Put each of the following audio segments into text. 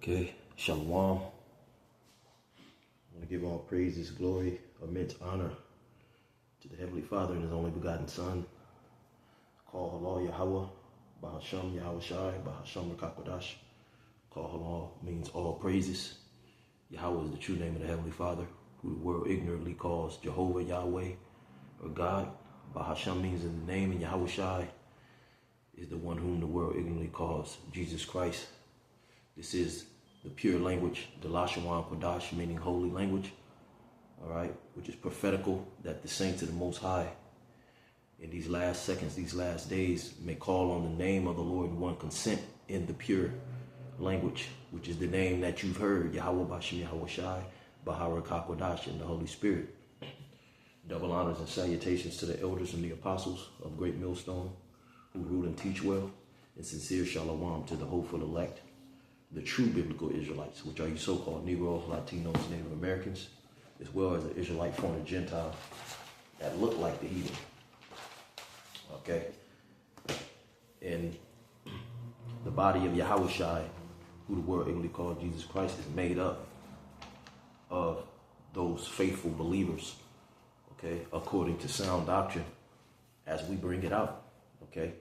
Okay, Shalom. I want to give all praises, glory, immense honor to the Heavenly Father and His only begotten Son. Call Allah YAHAWAH, BAHASHAM, YAHAWASHI, BAHASHAM Rakakwadash. Call Allah means all praises. Yahawah is the true name of the Heavenly Father, who the world ignorantly calls Jehovah, Yahweh, or God. BAHASHAM means in the name, and YAHAWASHI is the one whom the world ignorantly calls Jesus Christ. This is the pure language, the Lashawan Kodash, meaning holy language, all right, which is prophetical that the saints of the Most High in these last seconds, these last days, may call on the name of the Lord in one consent in the pure language, which is the name that you've heard, YAHAWASHI, YAHAWASHI, Baharakakwadash, and the Holy Spirit. Double honors and salutations to the elders and the apostles of Great Millstone, who rule and teach well, and sincere shalom to the hopeful elect, the true biblical Israelites, which are you so-called Negroes, Latinos, Native Americans, as well as the Israelite foreigner Gentile that look like the heathen. Okay? And the body of YAHAWASHI, who the world ignorantly called Jesus Christ, is made up of those faithful believers, okay, according to sound doctrine, as we bring it out, okay?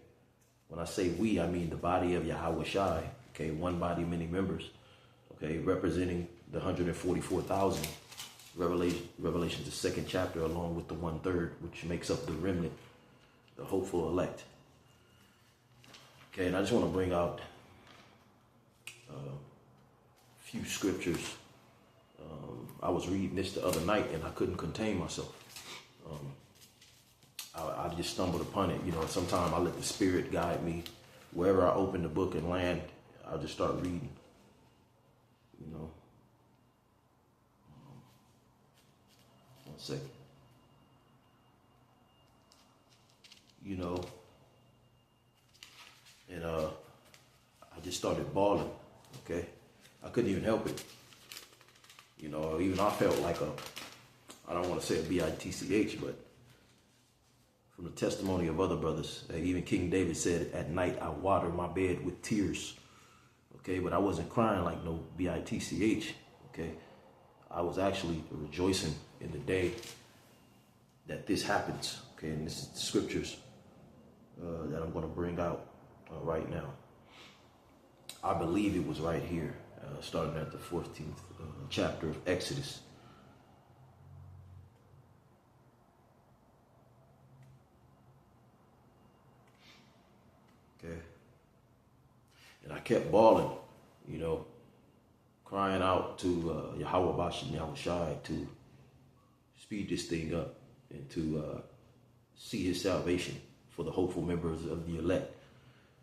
When I say we, I mean the body of YAHAWASHI, okay, one body, many members, okay, representing the 144,000, Revelation, the second chapter, along with the 1/3, which makes up the remnant, the hopeful elect. Okay, and I just want to bring out a few scriptures. I was reading this the other night and I couldn't contain myself. I just stumbled upon it. You know, sometimes I let the Spirit guide me. Wherever I open the book and land, I'll just start reading, you know. One second. You know, and I just started bawling, okay? I couldn't even help it. You know, even I felt like I don't want to say a bitch, but from the testimony of other brothers, even King David said, at night I water my bed with tears. Okay, but I wasn't crying like no bitch, okay? I was actually rejoicing in the day that this happens, okay? And this is the scriptures that I'm going to bring out right now. I believe it was right here, starting at the 14th chapter of Exodus. Okay. And I kept bawling, you know, crying out to YAHAWASHI, YAHAWASHI to speed this thing up and to see his salvation for the hopeful members of the elect,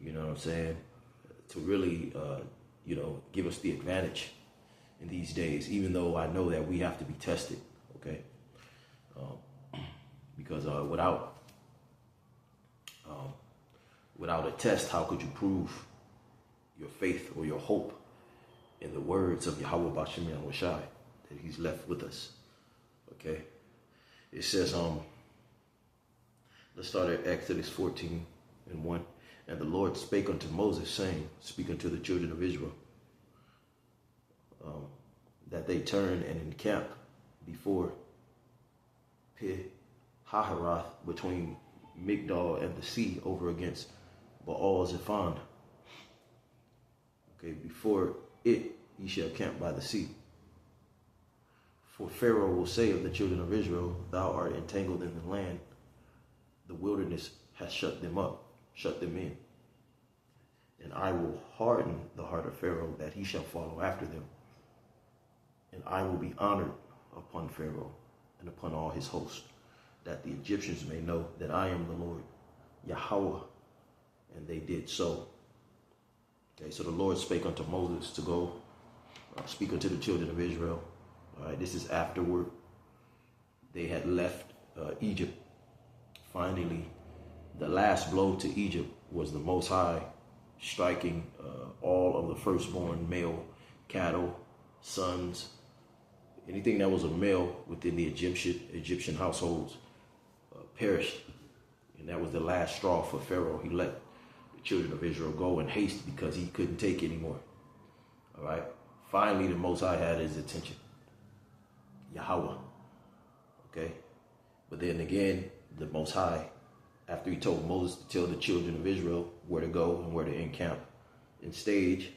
you know what I'm saying? To really, you know, give us the advantage in these days, even though I know that we have to be tested, okay? Because without a test, how could you prove your faith or your hope in the words of YAHAWASHI, YAHAWASHI that he's left with us, okay? It says, let's start at Exodus 14:1. And the Lord spake unto Moses, saying, speak unto the children of Israel, that they turn and encamp before Pi-hahiroth, between Migdol and the sea, over against Baal-zephon. Okay, before it ye shall camp by the sea. For Pharaoh will say of the children of Israel, thou art entangled in the land, the wilderness hath shut them up, shut them in. And I will harden the heart of Pharaoh, that he shall follow after them. And I will be honored upon Pharaoh and upon all his host, that the Egyptians may know that I am the Lord, Yahawah. And they did so. Okay, so the Lord spake unto Moses to go speak unto the children of Israel. All right, this is afterward they had left Egypt. Finally, the last blow to Egypt was the Most High striking all of the firstborn male cattle, sons, anything that was a male within the Egyptian households perished. And that was the last straw for Pharaoh. He let the children of Israel go in haste because he couldn't take anymore. All right. Finally, the Most High had his attention. Yahawah. Okay? But then again, the Most High, after he told Moses to tell the children of Israel where to go and where to encamp and stage,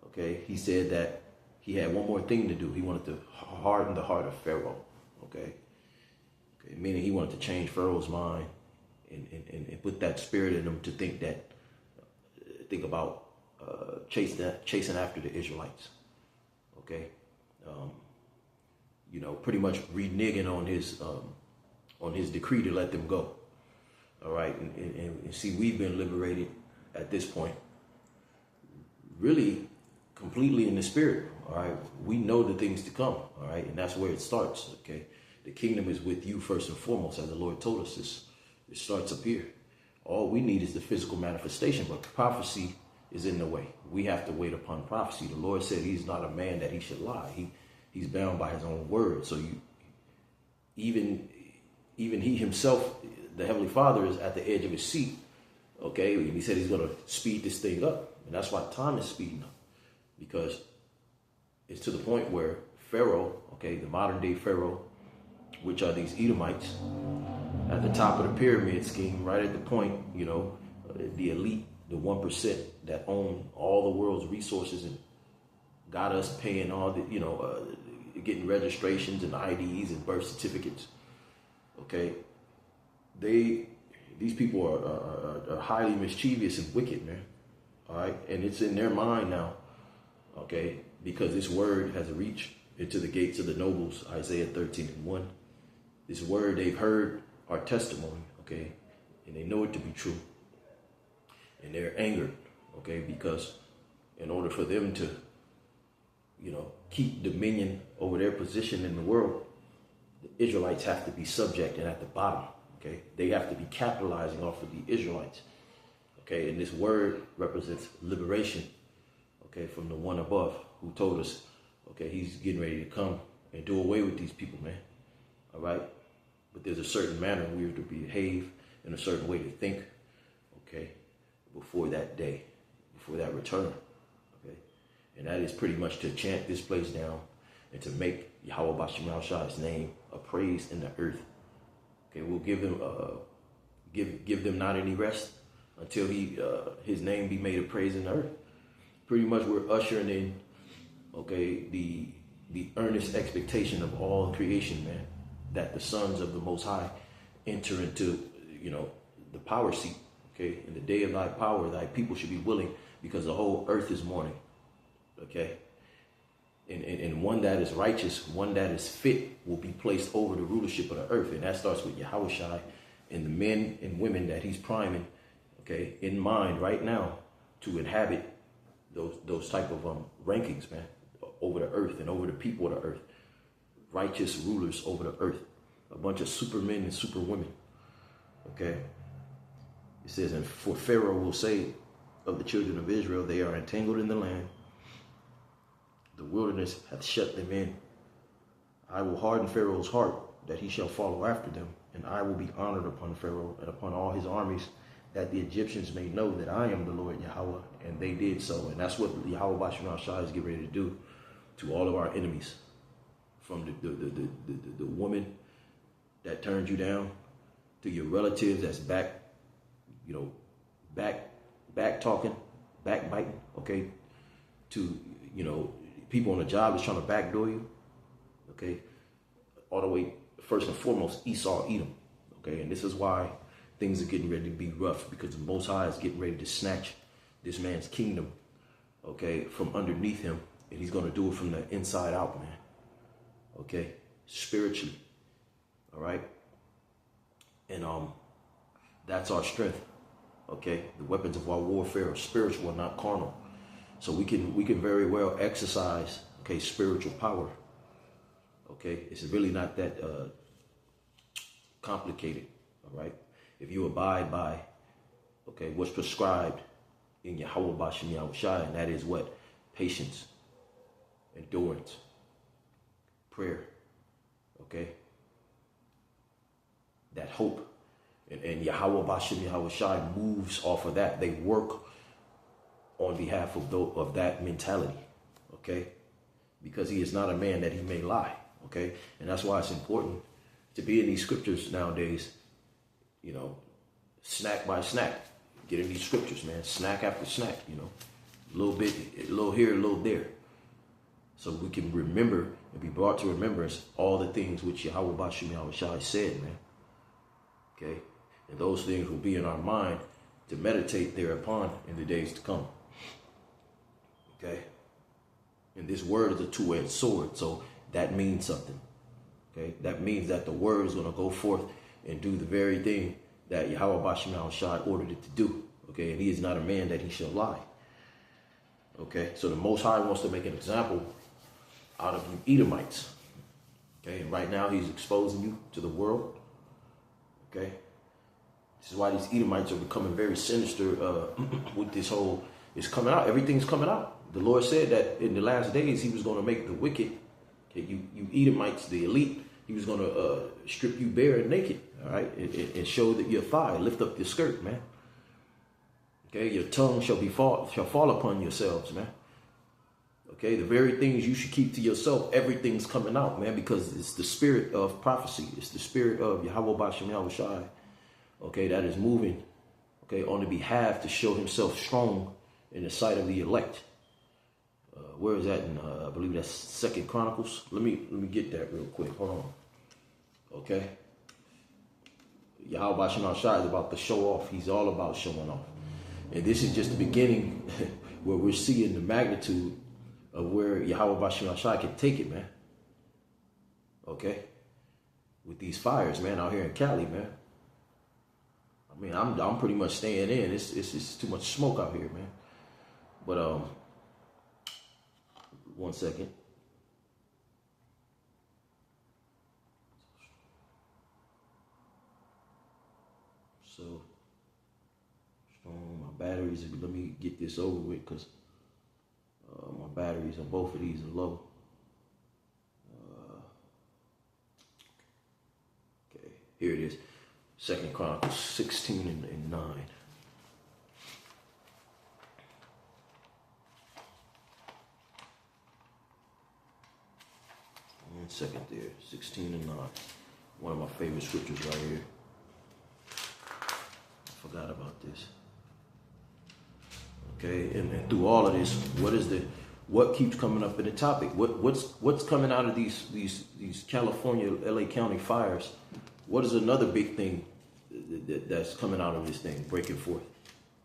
okay, he said that he had one more thing to do. He wanted to harden the heart of Pharaoh. Okay? Meaning he wanted to change Pharaoh's mind and put that spirit in him to think about chasing after the Israelites. Okay, pretty much reneging on his decree to let them go. All right, and see, we've been liberated at this point, really completely in the spirit. All right, we know the things to come. All right, and that's where it starts. Okay. The kingdom is with you first and foremost, as the Lord told us. It starts up here. All we need is the physical manifestation, but prophecy is in the way. We have to wait upon prophecy. The Lord said he's not a man that he should lie. He's bound by his own word. So even he himself, the Heavenly Father, is at the edge of his seat. Okay, and he said he's going to speed this thing up. And that's why time is speeding up. Because it's to the point where Pharaoh, okay, the modern day Pharaoh, which are these Edomites, at the top of the pyramid scheme, right at the point, the elite, the 1% that own all the world's resources and got us paying all the, getting registrations and IDs and birth certificates. Okay, these people are highly mischievous and wicked, man. All right, and it's in their mind now. Okay, because this word has reached into the gates of the nobles, Isaiah 13:1. This word, they've heard our testimony, okay, and they know it to be true. And they're angered, okay, because in order for them to, keep dominion over their position in the world, the Israelites have to be subject and at the bottom, okay? They have to be capitalizing off of the Israelites, okay? And this word represents liberation, okay, from the one above who told us, okay, he's getting ready to come and do away with these people, man, all right? But there's a certain manner we are to behave, in a certain way to think, okay, before that day, before that return, okay? And that is pretty much to chant this place down and to make YAHAWASHI's name appraised in the earth. Okay, we'll give them give them not any rest until his name be made appraised in the earth. Pretty much we're ushering in, okay, the earnest expectation of all creation, man, that the sons of the Most High enter into, the power seat. Okay, in the day of thy power, thy people should be willing, because the whole earth is mourning. Okay, and one that is righteous, one that is fit, will be placed over the rulership of the earth, and that starts with Yahawashi and the men and women that he's priming, okay, in mind right now to inhabit those type of rankings, man, over the earth and over the people of the earth. Righteous rulers over the earth, a bunch of supermen and superwomen. Okay. It says, and for Pharaoh will say of the children of Israel, they are entangled in the land. The wilderness hath shut them in. I will harden Pharaoh's heart, that he shall follow after them. And I will be honored upon Pharaoh and upon all his armies, that the Egyptians may know that I am the Lord Yahweh. And they did so. And that's what YAHAWASHI is getting ready to do to all of our enemies. From the woman that turned you down, to your relatives that's back talking, backbiting, okay, to, people on the job that's trying to backdoor you, okay, all the way, first and foremost, Esau, Edom, okay, and this is why things are getting ready to be rough, because the Most High is getting ready to snatch this man's kingdom, okay, from underneath him, and he's going to do it from the inside out, man, okay, spiritually, all right, and that's our strength. Okay, the weapons of our warfare are spiritual and not carnal. So we can very well exercise, okay, spiritual power. Okay, it's really not that complicated. All right, if you abide by, okay, what's prescribed in YAHAWASHI, and that is what? Patience, endurance, prayer. Okay, that hope. And YAHAWASHI moves off of that. They work on behalf of that mentality. okay? Because he is not a man that he may lie, okay? And that's why it's important to be in these scriptures nowadays, you know, snack by snack. Get in these scriptures, man, snack after snack, you know, a little bit, a little here, a little there. So we can remember and be brought to remembrance all the things which YAHAWASHI said, man, okay? And those things will be in our mind to meditate thereupon in the days to come, okay? And this word is a two-edged sword, so that means something, okay? That means that the word is going to go forth and do the very thing that YAHAWASHI ordered it to do, okay? And he is not a man that he shall lie, okay? So the Most High wants to make an example out of you Edomites, okay? And right now he's exposing you to the world, okay? This is why these Edomites are becoming very sinister with this whole, it's coming out, everything's coming out. The Lord said that in the last days he was going to make the wicked, okay, you Edomites, the elite, he was going to strip you bare and naked, all right, and show that your thigh, lift up your skirt, man. Okay, your tongue shall fall upon yourselves, man. Okay, the very things you should keep to yourself, everything's coming out, man, because it's the spirit of prophecy. It's the spirit of YAHAWASHI, okay, that is moving, okay, on the behalf to show himself strong in the sight of the elect. Where is that in, I believe that's 2 Chronicles. Let me get that real quick. Hold on. Okay. YAHAWASHI is about to show off. He's all about showing off. And this is just the beginning where we're seeing the magnitude of where YAHAWASHI can take it, man. Okay. With these fires, man, out here in Cali, man. I mean, I'm pretty much staying in. It's too much smoke out here, man. But 1 second. So strong. My batteries. Let me get this over with, because my batteries on both of these are low. Okay, here it is. 2 Chronicles 16 and 9. 1 second there. 16 and 9. One of my favorite scriptures right here. I forgot about this. Okay, and through all of this, what keeps coming up in the topic? What's coming out of these California, LA County fires? What is another big thing that's coming out of this thing, breaking forth?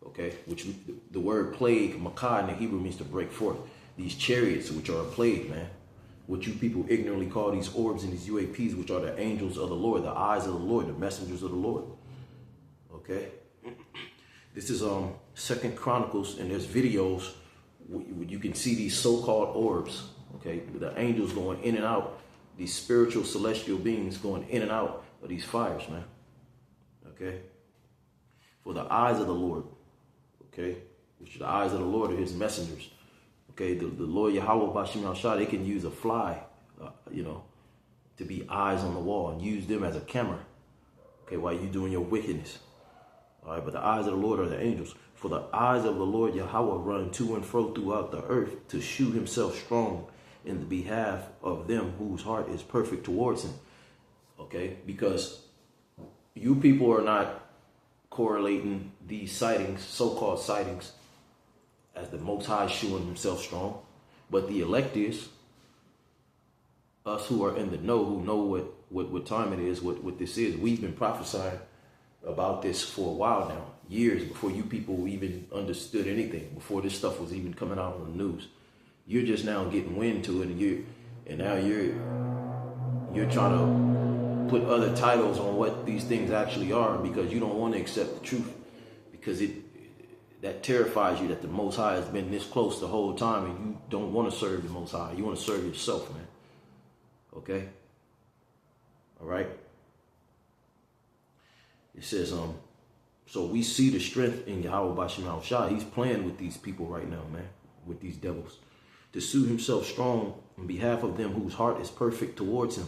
Okay, which the word plague, makah in the Hebrew, means to break forth. These chariots, which are a plague, man. What you people ignorantly call these orbs and these UAPs, which are the angels of the Lord, the eyes of the Lord, the messengers of the Lord. Okay, this is 2 Chronicles, and there's videos where you can see these so-called orbs. Okay, the angels going in and out, these spiritual celestial beings going in and out of these fires, man. Okay, for the eyes of the Lord, okay, which the eyes of the Lord are his messengers. Okay, the Lord YAHAWASHI, they can use a fly, you know, to be eyes on the wall and use them as a camera. Okay, while you doing your wickedness. All right, but the eyes of the Lord are the angels. For the eyes of the Lord Yahweh run to and fro throughout the earth to shew himself strong in the behalf of them whose heart is perfect towards him. Okay, because you people are not correlating these sightings, so-called sightings, as the Most High showing himself strong, but the elect is. Us who are in the know, who know what time it is, what this is. We've been prophesying about this for a while now, years before you people even understood anything, before this stuff was even coming out on the news. You're just now getting wind to it, and now you're trying to put other titles on what these things actually are, because you don't want to accept the truth, because that terrifies you that the Most High has been this close the whole time, and you don't want to serve the Most High. You want to serve yourself, man. Okay? All right? It says, so we see the strength in YAHAWASHI. He's playing with these people right now, man, with these devils, to suit himself strong on behalf of them whose heart is perfect towards him.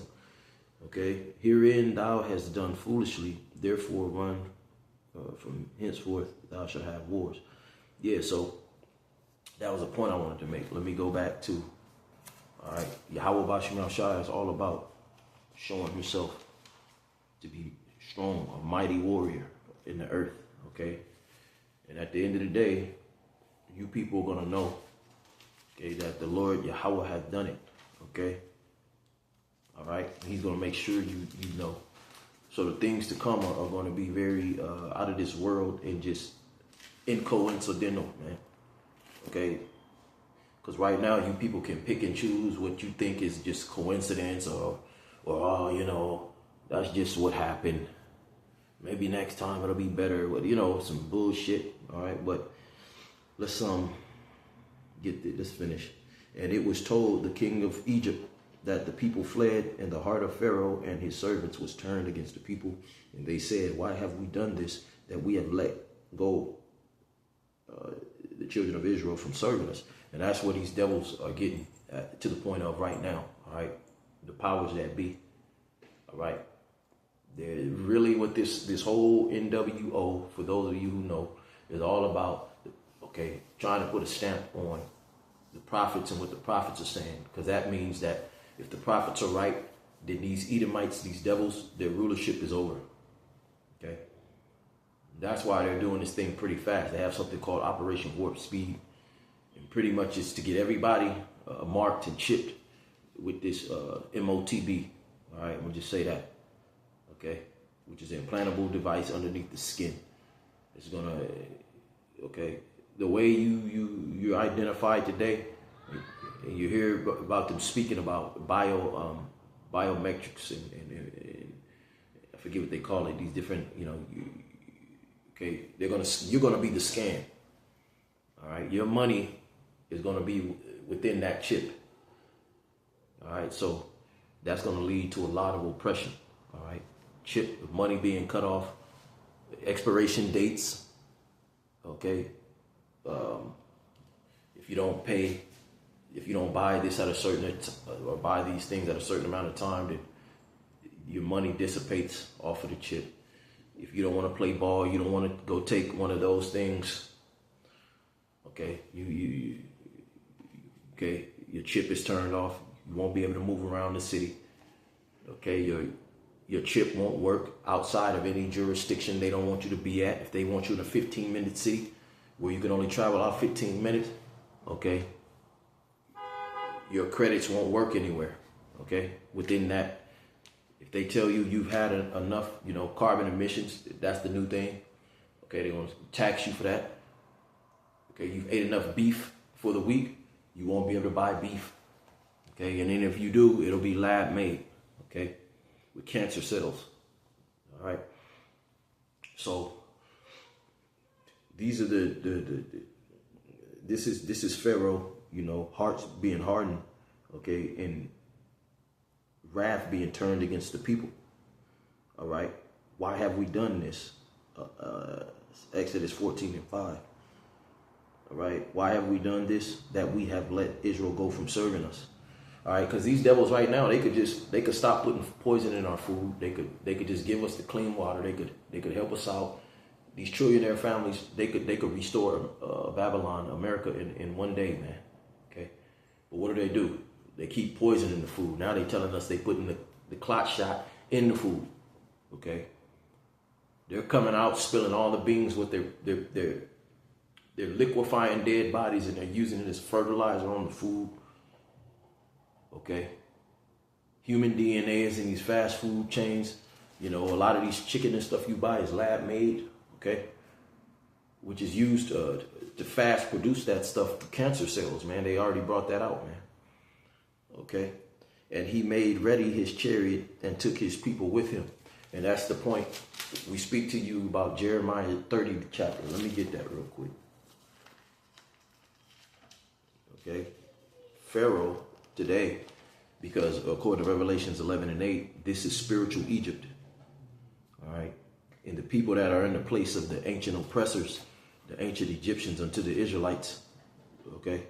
Okay? Herein thou hast done foolishly, therefore run from henceforth thou shalt have wars. Yeah, so that was a point I wanted to make. Let me go back to, all right, YAHAWASHI is all about showing himself to be strong, a mighty warrior in the earth, okay? And at the end of the day, you people are going to know, okay, that the Lord Yahawah has done it, okay? All right? He's going to make sure you know. So the things to come are going to be very out of this world and just coincidental, man. Okay? Because right now, you people can pick and choose what you think is just coincidence or oh, you know, that's just what happened. Maybe next time it'll be better. But, you know, some bullshit. All right? But let's get this finished. And it was told the king of Egypt that the people fled, and the heart of Pharaoh and his servants was turned against the people. And they said, why have we done this, that we have let go the children of Israel from serving us? And that's what these devils are getting to the point of right now. All right, the powers that be. All right, they're really what this whole NWO, for those of you who know, is all about. Okay, trying to put a stamp on the prophets and what the prophets are saying, because that means that if the prophets are right, then these Edomites, these devils, their rulership is over. Okay, that's why they're doing this thing pretty fast. They have something called Operation Warp Speed. And pretty much it's to get everybody marked and chipped with this MOTB. All right, we'll just say that. Okay, which is an implantable device underneath the skin. It's gonna, okay, the way you're identified today, and you hear about them speaking about biometrics and I forget what they call it. These different, you know, okay, you're gonna be the scan. All right, your money is going to be within that chip. All right, so that's going to lead to a lot of oppression. All right, chip, money being cut off, expiration dates. Okay, if you don't pay, if you don't buy this at a certain or buy these things at a certain amount of time, then your money dissipates off of the chip. If you don't want to play ball, you don't want to go take one of those things. Okay, okay, your chip is turned off. You won't be able to move around the city. Okay, your chip won't work outside of any jurisdiction they don't want you to be at. If they want you in a 15-minute city where you can only travel out 15 minutes, okay, your credits won't work anywhere. Okay, within that, if they tell you you've had enough, you know, carbon emissions, that's the new thing. Okay, they're going to tax you for that. Okay, you've ate enough beef for the week, you won't be able to buy beef. Okay, and then if you do, it'll be lab made. Okay, with cancer cells. All right. So these are this is Pharaoh, you know, hearts being hardened. Okay, and wrath being turned against the people. All right. Why have we done this? Exodus 14:5. All right. Why have we done this? That we have let Israel go from serving us. All right. Because these devils right now, they could stop putting poison in our food. They could just give us the clean water. They could help us out. These trillionaire families, they could restore Babylon, America in one day, man. Okay. But what do? They keep poisoning the food. Now they're telling us they putting the clot shot in the food. Okay. They're coming out spilling all the beans with they're liquefying dead bodies, and they're using it as fertilizer on the food. Okay. Human DNA is in these fast food chains. You know, a lot of these chicken and stuff you buy is lab made. Okay. Which is used to fast produce that stuff for cancer cells, man. They already brought that out, man. Okay. And he made ready his chariot and took his people with him. And that's the point. We speak to you about Jeremiah 30 chapter. Let me get that real quick. Okay. Pharaoh today, because according to Revelations 11:8, this is spiritual Egypt. All right. And the people that are in the place of the ancient oppressors, the ancient Egyptians unto the Israelites. Okay.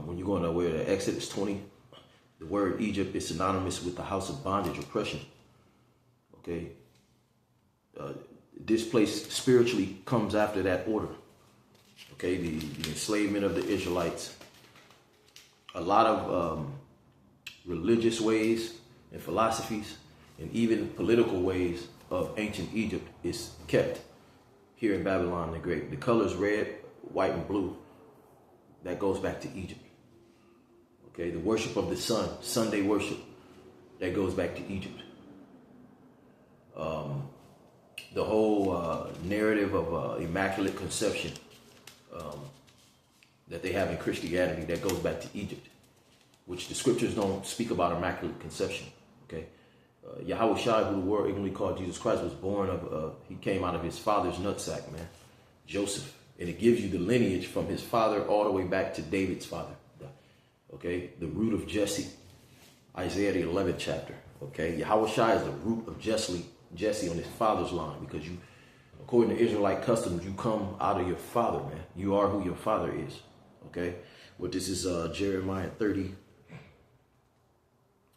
When you go into Exodus 20, the word Egypt is synonymous with the house of bondage, oppression. Okay. This place spiritually comes after that order. okay, the enslavement of the Israelites. A lot of religious ways and philosophies and even political ways of ancient Egypt is kept here in Babylon the Great. The colors red, white, and blue, that goes back to Egypt. Okay, the worship of the sun, Sunday worship, that goes back to Egypt. The whole narrative of Immaculate Conception that they have in Christianity, that goes back to Egypt, which the scriptures don't speak about Immaculate Conception. Okay, YAHAWASHI, who the world ignorantly called Jesus Christ, was born of, he came out of his father's nutsack, man, Joseph. And it gives you the lineage from his father all the way back to David's father. Okay, the root of Jesse, Isaiah the 11th chapter. Okay, YAHAWASHI is the root of Jesse on his father's line, because you, according to Israelite customs, you come out of your father, man. You are who your father is. Okay, but this is Jeremiah 30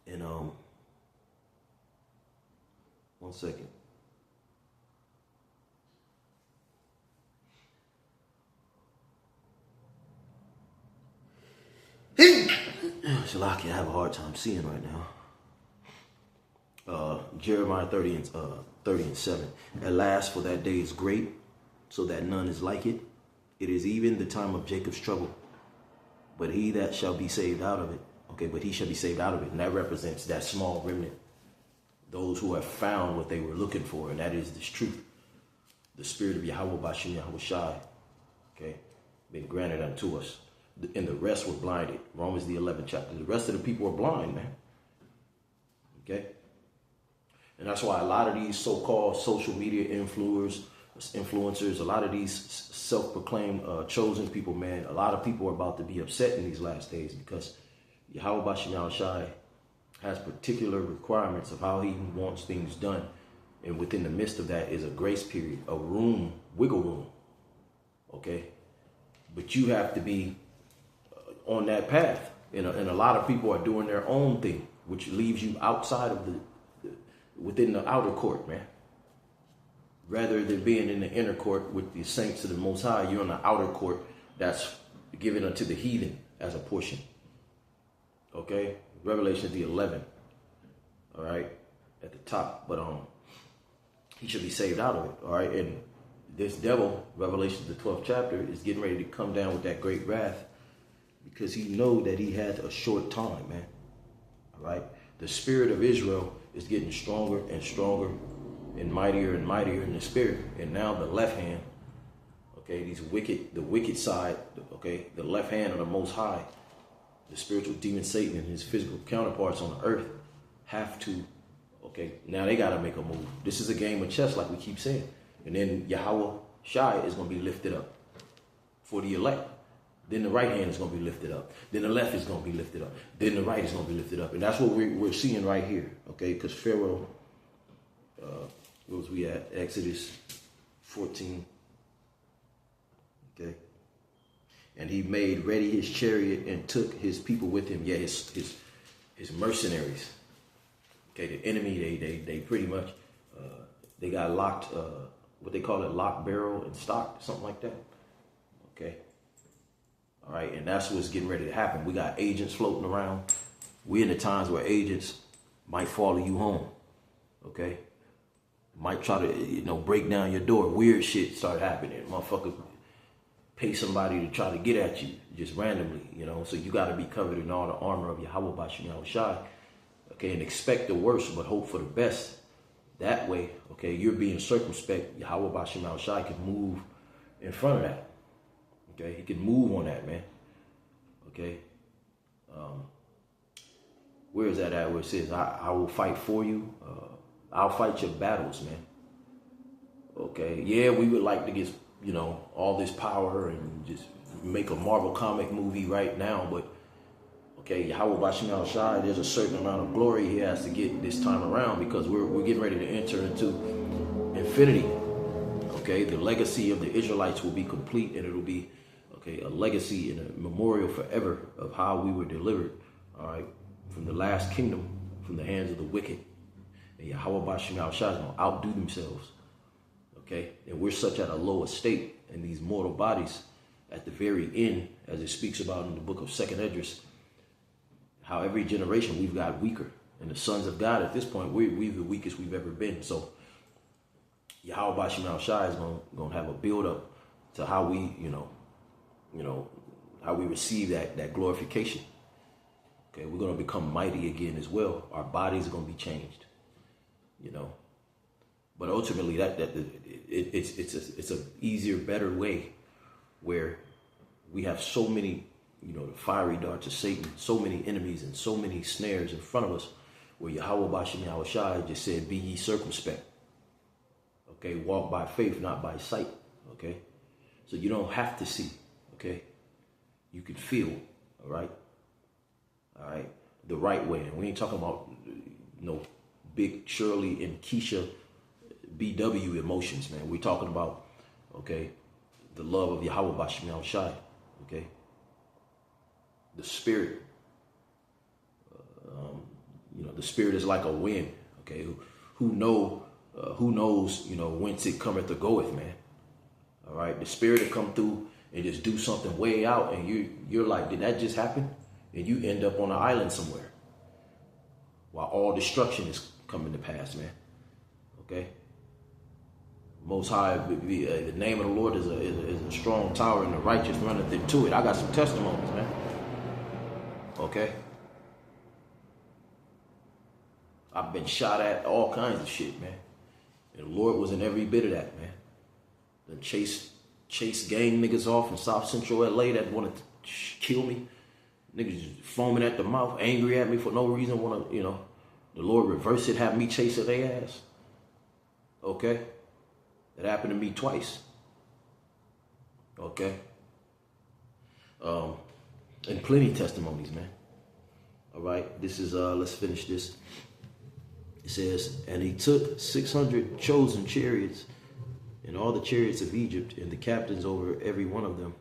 and 1 second. Shalaki, I have a hard time seeing right now. Jeremiah 30 and 7. At last, for that day is great, so that none is like it. It is even the time of Jacob's trouble. But he that shall be saved out of it. Okay, but he shall be saved out of it. And that represents that small remnant. Those who have found what they were looking for, and that is this truth. The spirit of Yahawah, BAHASHAM, YAHAWASHI. Okay, been granted unto us. And the rest were blinded. Romans the 11th chapter. The rest of the people were blind, man. Okay? And that's why a lot of these so-called social media influencers, a lot of these self-proclaimed chosen people, man, a lot of people are about to be upset in these last days, because Yahawah, BAHASHAM, YAHAWASHI has particular requirements of how he wants things done. And within the midst of that is a grace period, a room, wiggle room. Okay? But you have to be on that path, and a lot of people are doing their own thing, which leaves you outside of within the outer court, man. Rather than being in the inner court with the saints of the Most High, you're on the outer court that's given unto the heathen as a portion. Okay, Revelation the 11th, all right, at the top, but he should be saved out of it, all right. And this devil, Revelation the 12th chapter, is getting ready to come down with that great wrath, because he know that he had a short time, man. All right. The spirit of Israel is getting stronger and stronger and mightier in the spirit. And now the left hand, okay, the wicked side, okay, the left hand of the Most High, the spiritual demon Satan and his physical counterparts on the earth have to, okay, now they got to make a move. This is a game of chess, like we keep saying. And then YAHAWASHI is going to be lifted up for the elect. Then the right hand is going to be lifted up. Then the left is going to be lifted up. Then the right is going to be lifted up. And that's what we're seeing right here. Okay, because Pharaoh, where was we at? Exodus 14. Okay. And he made ready his chariot and took his people with him. Yeah, his mercenaries. Okay, the enemy, they pretty much, they got locked, what they call it, locked, barrel, and stocked, something like that. Okay. All right, and that's what's getting ready to happen. We got agents floating around. We're in the times where agents might follow you home, okay? Might try to, break down your door. Weird shit start happening. Motherfucker pay somebody to try to get at you just randomly, So you got to be covered in all the armor of Yahawah, BAHASHAM, YAHAWASHI, okay? And expect the worst, but hope for the best. That way, okay, you're being circumspect. Yahawah, BAHASHAM, YAHAWASHI can move in front of that. Okay, he can move on that, man. Okay. Where is that at? Where it says, I will fight for you. I'll fight your battles, man. Okay. Yeah, we would like to get, all this power and just make a Marvel comic movie right now. But, okay, Yahawah, BAHASHAM, YAHAWASHI, there's a certain amount of glory he has to get this time around, because we're getting ready to enter into infinity. Okay. The legacy of the Israelites will be complete, and it'll be, okay, a legacy and a memorial forever of how we were delivered, all right, from the last kingdom, from the hands of the wicked. And Yahawah, BAHASHAM, YAHAWASHI is going to outdo themselves, okay? And we're such at a low estate in these mortal bodies, at the very end, as it speaks about in the book of 2nd Esdras, how every generation we've got weaker. And the sons of God at this point, we're the weakest we've ever been. So YAHAWASHI is going to have a build up to how we, how we receive that glorification. Okay, we're going to become mighty again as well. Our bodies are going to be changed, But ultimately, it's an easier, better way where we have so many, the fiery darts of Satan, so many enemies and so many snares in front of us, where YAHAWASHI just said, "Be ye circumspect." Okay, walk by faith, not by sight. Okay, so you don't have to see. Okay, you can feel. All right, the right way. And we ain't talking about Big Shirley and Keisha BW emotions, man. We're talking about the love of YAHAWASHI. Okay, the spirit. The spirit is like a wind. Okay, who knows, whence it cometh or goeth, man. All right, the spirit will come through and just do something way out, and you're like, did that just happen? And you end up on an island somewhere, while all destruction is coming to pass, man. Okay. Most High, the name of the Lord is a strong tower, and the righteous runneth into it. I got some testimonies, man. Okay. I've been shot at, all kinds of shit, man. And the Lord was in every bit of that, man. Then chase gang niggas off in South Central LA that wanted to kill me. Niggas just foaming at the mouth, angry at me for no reason. The Lord reversed it, have me chasing their ass. Okay? That happened to me twice. Okay? And plenty of testimonies, man. All right? This is, let's finish this. It says, "And he took 600 chosen chariots and all the chariots of Egypt and the captains over every one of them.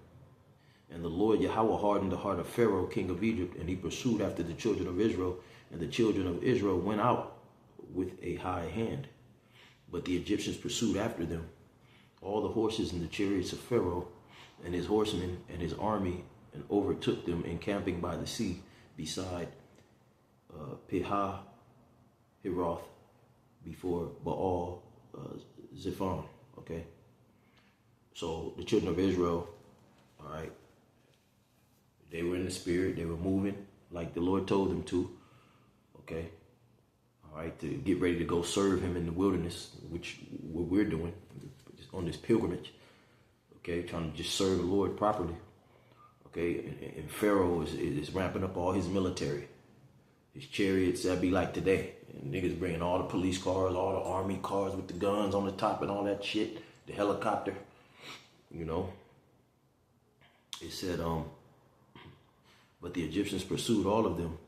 And the Lord Yahawah hardened the heart of Pharaoh, king of Egypt, and he pursued after the children of Israel. And the children of Israel went out with a high hand. But the Egyptians pursued after them, all the horses and the chariots of Pharaoh and his horsemen and his army, and overtook them encamping by the sea beside Hiroth before Baal Zephon." Okay. So the children of Israel, all right, they were in the spirit. They were moving like the Lord told them to. Okay. All right, to get ready to go serve him in the wilderness, which what we're doing on this pilgrimage. Okay, trying to just serve the Lord properly. Okay, and Pharaoh is ramping up all his military, his chariots. That'd be like today. And niggas bringing all the police cars, all the army cars with the guns on the top and all that shit. The helicopter, It said, but the Egyptians pursued all of them.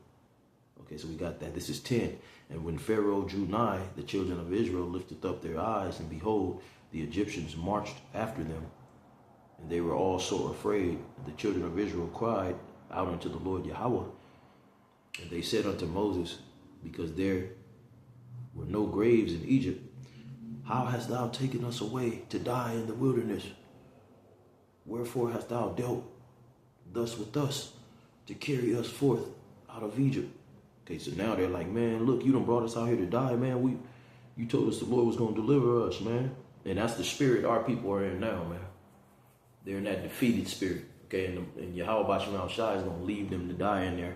Okay, so we got that. This is 10. "And when Pharaoh drew nigh, the children of Israel lifted up their eyes, and behold, the Egyptians marched after them. And they were all so afraid. The children of Israel cried out unto the Lord Yahawah. And they said unto Moses, because there were no graves in Egypt, how hast thou taken us away to die in the wilderness? Wherefore hast thou dealt thus with us to carry us forth out of Egypt?" Okay, so now they're like, man, look, you done brought us out here to die, man. You told us the Lord was going to deliver us, man. And that's the spirit our people are in now, man. They're in that defeated spirit, okay? And YAHAWASHI is going to leave them to die in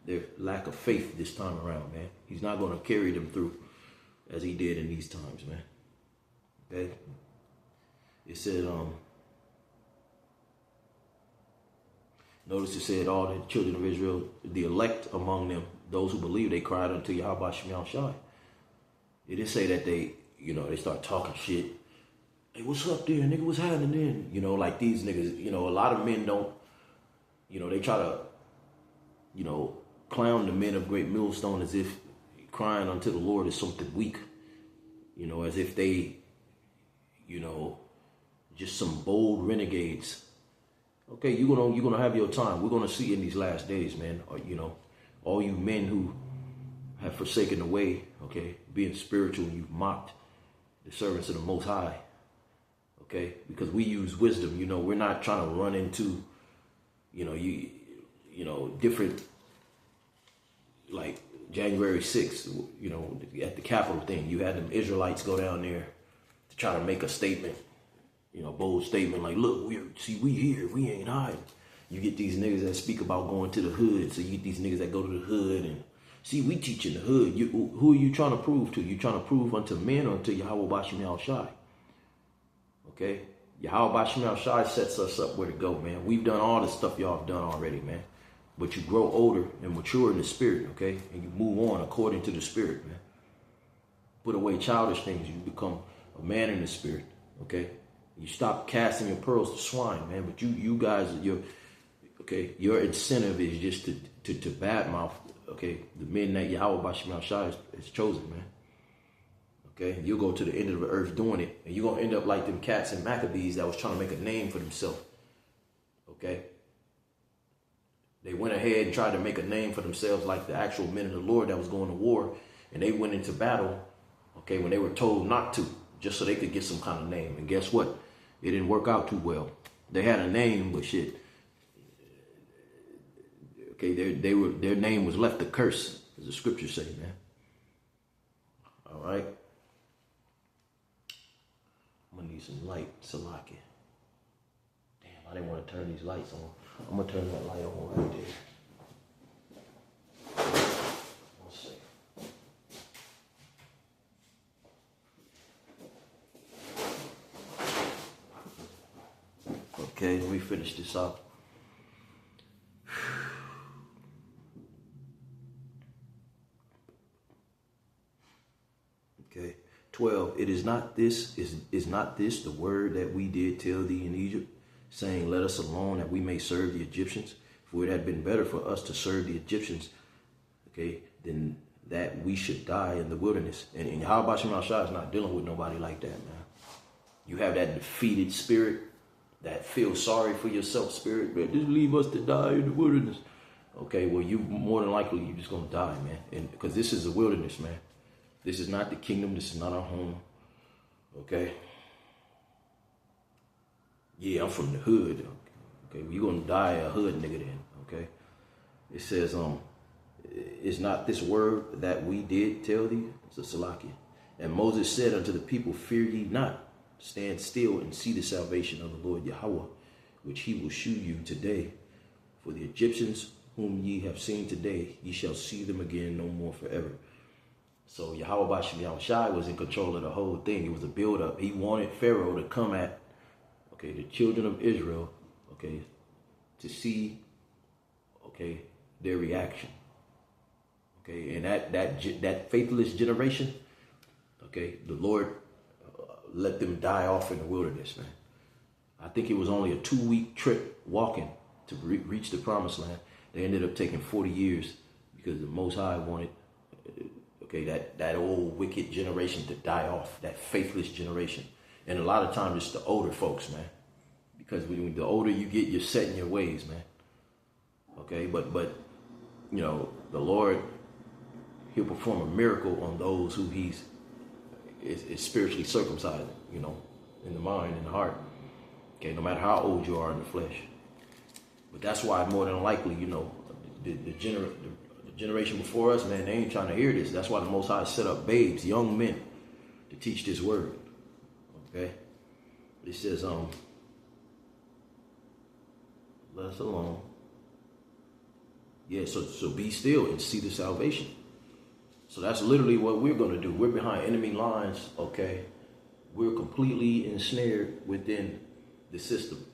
their lack of faith this time around, man. He's not going to carry them through as he did in these times, man. Okay? It said, notice it said all the children of Israel, the elect among them, those who believe, they cried unto YAHAWASHI. It didn't say that they start talking shit. Hey, what's up there, nigga? What's happening then? Like these niggas, a lot of men don't, they try to, clown the men of Great Millstone as if crying unto the Lord is something weak. As if they, just some bold renegades. Okay, you're gonna have your time. We're gonna see in these last days, man. All you men who have forsaken the way, okay, being spiritual, you've mocked the servants of the Most High. okay? Because we use wisdom. You know, we're not trying to run into, different, like January 6th, at the Capitol thing. You had them Israelites go down there to try to make a statement, bold statement like, look, we here, we ain't hiding. You get these niggas that speak about going to the hood. So you get these niggas that go to the hood and see, we teach in the hood. Who are you trying to prove to? You trying to prove unto men or unto YAHAWASHI? Okay? YAHAWASHI sets us up where to go, man. We've done all the stuff y'all have done already, man. But you grow older and mature in the spirit, okay? And you move on according to the spirit, man. Put away childish things. You become a man in the spirit, okay? You stop casting your pearls to swine, man. But you guys, your incentive is just to badmouth, okay, the men that YAHAWASHI has chosen, man. Okay, you'll go to the end of the earth doing it, and you're gonna end up like them cats and Maccabees that was trying to make a name for themselves. Okay, they went ahead and tried to make a name for themselves like the actual men of the Lord that was going to war, and they went into battle, okay, when they were told not to, just so they could get some kind of name. And guess what? It didn't work out too well. They had a name, but shit. Okay, their name was left a curse, as the scriptures say, man. All right. I'm gonna need some light, Salaki. Damn, I didn't want to turn these lights on. I'm gonna turn that light on right there. One second. Okay, let me finish this up. Okay. 12. It is not this, is not this the word that we did tell thee in Egypt, saying, let us alone that we may serve the Egyptians? For it had been better for us to serve the Egyptians, okay, than that we should die in the wilderness. And YAHAWASHI is not dealing with nobody like that, man. You have that defeated spirit, that feel sorry for yourself spirit, but just leave us to die in the wilderness. Okay, well, you more than likely you're just gonna die, man. And because this is a wilderness, man. This is not the kingdom. This is not our home. Okay. Yeah, I'm from the hood. Okay, well, you're gonna die a hood nigga then. Okay. It says, is not this word that we did tell thee? It's a Salakia. And Moses said unto the people, fear ye not. Stand still and see the salvation of the Lord Yahawah, which he will shew you today. For the Egyptians whom ye have seen today, ye shall see them again no more forever. So YAHAWASHI was in control of the whole thing. It was a build-up. He wanted Pharaoh to come at, okay, the children of Israel, okay, to see, okay, their reaction. Okay, and that faithless generation, okay, the Lord let them die off in the wilderness, man. I think it was only a 2-week trip walking to reach the promised land. They ended up taking 40 years because the Most High wanted, okay, that old wicked generation to die off, that faithless generation. And a lot of times it's the older folks, man. Because when the older you get, you're set in your ways, man. Okay, but you know, the Lord, he'll perform a miracle on those who he's is spiritually circumcised, you know, in the mind and the heart. Okay, no matter how old you are in the flesh. But that's why more than likely, you know, the generation before us, man, they ain't trying to hear this. That's why the Most High set up babes, young men, to teach this word. Okay? It says, let us alone. Yeah, so be still and see the salvation. So that's literally what we're going to do. We're behind enemy lines, okay? We're completely ensnared within the system.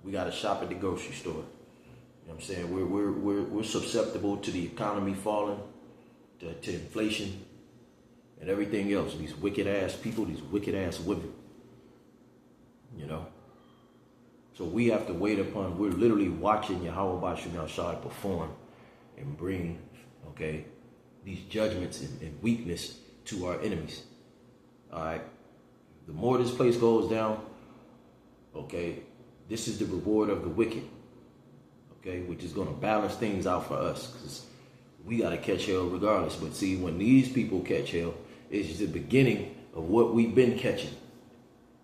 We got to shop at the grocery store. You know what I'm saying? We're susceptible to the economy falling, to inflation, and everything else. These wicked ass people, these wicked ass women. You know? So we have to wait upon, we're literally watching YAHAWASHI perform and bring, okay, these judgments and weakness to our enemies. All right? The more this place goes down, okay, this is the reward of the wicked, okay, which is going to balance things out for us, because we got to catch hell regardless. But see, when these people catch hell, it's just the beginning of what we've been catching.